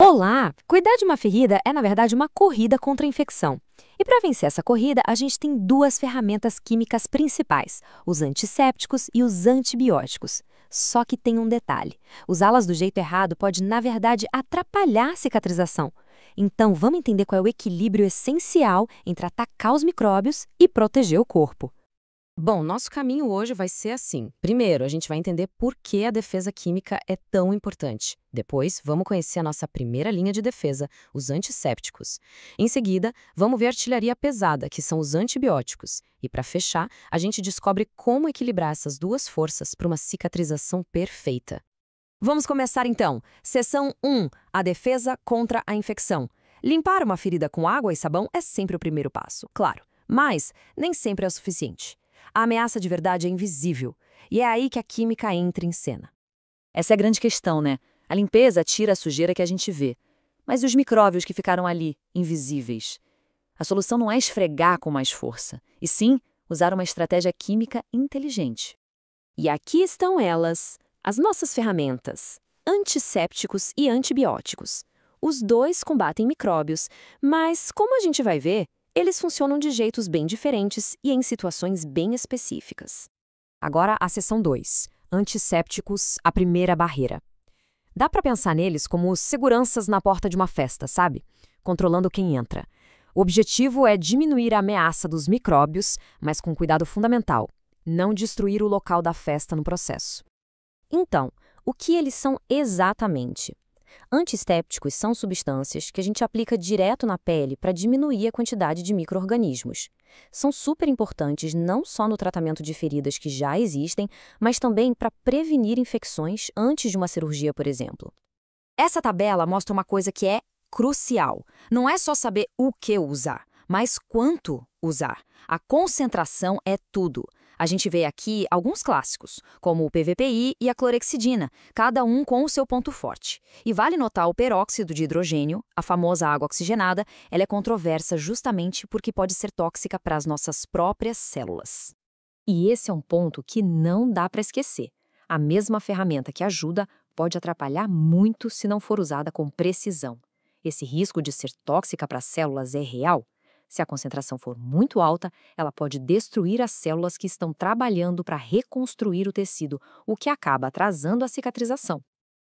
Olá! Cuidar de uma ferida é, na verdade, uma corrida contra a infecção. E para vencer essa corrida, a gente tem duas ferramentas químicas principais: os antissépticos e os antibióticos. Só que tem um detalhe: usá-las do jeito errado pode, na verdade, atrapalhar a cicatrização. Então, vamos entender qual é o equilíbrio essencial entre atacar os micróbios e proteger o corpo. Bom, nosso caminho hoje vai ser assim. Primeiro, a gente vai entender por que a defesa química é tão importante. Depois, vamos conhecer a nossa primeira linha de defesa, os antissépticos. Em seguida, vamos ver a artilharia pesada, que são os antibióticos. E para fechar, a gente descobre como equilibrar essas duas forças para uma cicatrização perfeita. Vamos começar então. Seção 1. A defesa contra a infecção. Limpar uma ferida com água e sabão é sempre o primeiro passo, claro. Mas nem sempre é o suficiente. A ameaça de verdade é invisível, e é aí que a química entra em cena. Essa é a grande questão, né? A limpeza tira a sujeira que a gente vê. Mas e os micróbios que ficaram ali, invisíveis? A solução não é esfregar com mais força, e sim usar uma estratégia química inteligente. E aqui estão elas, as nossas ferramentas: antissépticos e antibióticos. Os dois combatem micróbios, mas, como a gente vai ver, eles funcionam de jeitos bem diferentes e em situações bem específicas. Agora a seção 2. Antissépticos, a primeira barreira. Dá para pensar neles como os seguranças na porta de uma festa, sabe? Controlando quem entra. O objetivo é diminuir a ameaça dos micróbios, mas com cuidado fundamental: não destruir o local da festa no processo. Então, o que eles são exatamente? Antissépticos são substâncias que a gente aplica direto na pele para diminuir a quantidade de micro-organismos. São super importantes não só no tratamento de feridas que já existem, mas também para prevenir infecções antes de uma cirurgia, por exemplo. Essa tabela mostra uma coisa que é crucial. Não é só saber o que usar, mas quanto usar. A concentração é tudo. A gente vê aqui alguns clássicos, como o PVPI e a clorexidina, cada um com o seu ponto forte. E vale notar o peróxido de hidrogênio, a famosa água oxigenada. Ela é controversa justamente porque pode ser tóxica para as nossas próprias células. E esse é um ponto que não dá para esquecer. A mesma ferramenta que ajuda pode atrapalhar muito se não for usada com precisão. Esse risco de ser tóxica para as células é real. Se a concentração for muito alta, ela pode destruir as células que estão trabalhando para reconstruir o tecido, o que acaba atrasando a cicatrização.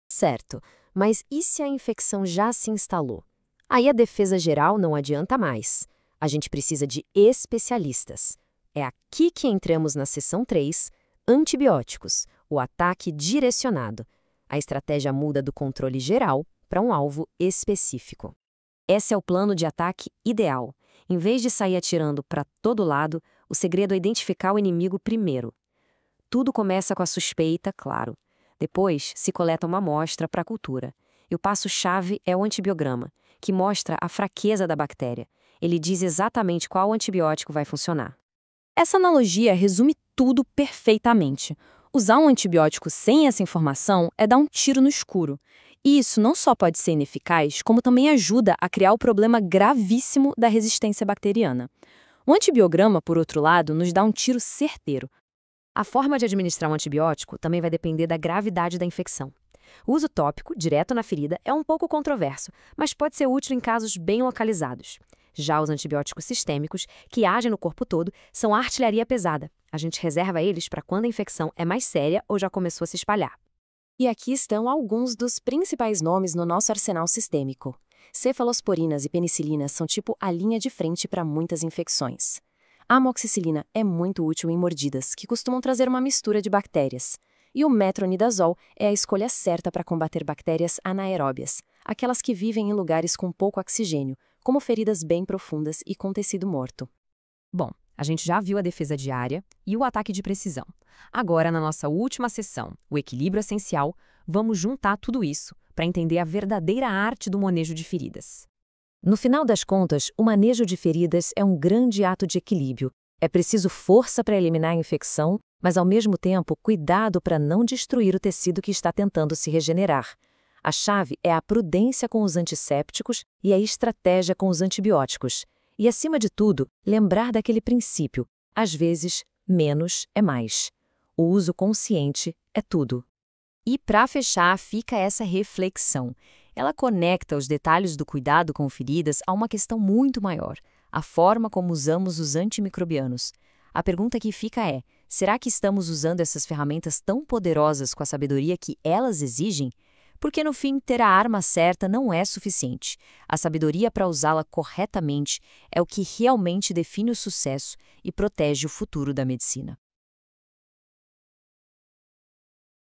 Certo, mas e se a infecção já se instalou? Aí a defesa geral não adianta mais. A gente precisa de especialistas. É aqui que entramos na seção 3, antibióticos, o ataque direcionado. A estratégia muda do controle geral para um alvo específico. Esse é o plano de ataque ideal. Em vez de sair atirando para todo lado, o segredo é identificar o inimigo primeiro. Tudo começa com a suspeita, claro. Depois, se coleta uma amostra para a cultura. E o passo-chave é o antibiograma, que mostra a fraqueza da bactéria. Ele diz exatamente qual antibiótico vai funcionar. Essa analogia resume tudo perfeitamente. Usar um antibiótico sem essa informação é dar um tiro no escuro. E isso não só pode ser ineficaz, como também ajuda a criar o problema gravíssimo da resistência bacteriana. O antibiograma, por outro lado, nos dá um tiro certeiro. A forma de administrar um antibiótico também vai depender da gravidade da infecção. O uso tópico, direto na ferida, é um pouco controverso, mas pode ser útil em casos bem localizados. Já os antibióticos sistêmicos, que agem no corpo todo, são a artilharia pesada. A gente reserva eles para quando a infecção é mais séria ou já começou a se espalhar. E aqui estão alguns dos principais nomes no nosso arsenal sistêmico. Cefalosporinas e penicilinas são tipo a linha de frente para muitas infecções. A amoxicilina é muito útil em mordidas, que costumam trazer uma mistura de bactérias. E o metronidazol é a escolha certa para combater bactérias anaeróbias, aquelas que vivem em lugares com pouco oxigênio, como feridas bem profundas e com tecido morto. Bom, a gente já viu a defesa diária e o ataque de precisão. Agora, na nossa última sessão, o equilíbrio essencial, vamos juntar tudo isso para entender a verdadeira arte do manejo de feridas. No final das contas, o manejo de feridas é um grande ato de equilíbrio. É preciso força para eliminar a infecção, mas ao mesmo tempo cuidado para não destruir o tecido que está tentando se regenerar. A chave é a prudência com os antissépticos e a estratégia com os antibióticos. E, acima de tudo, lembrar daquele princípio: às vezes, menos é mais. O uso consciente é tudo. E para fechar, fica essa reflexão. Ela conecta os detalhes do cuidado com feridas a uma questão muito maior, a forma como usamos os antimicrobianos. A pergunta que fica é: será que estamos usando essas ferramentas tão poderosas com a sabedoria que elas exigem? Porque, no fim, ter a arma certa não é suficiente. A sabedoria para usá-la corretamente é o que realmente define o sucesso e protege o futuro da medicina.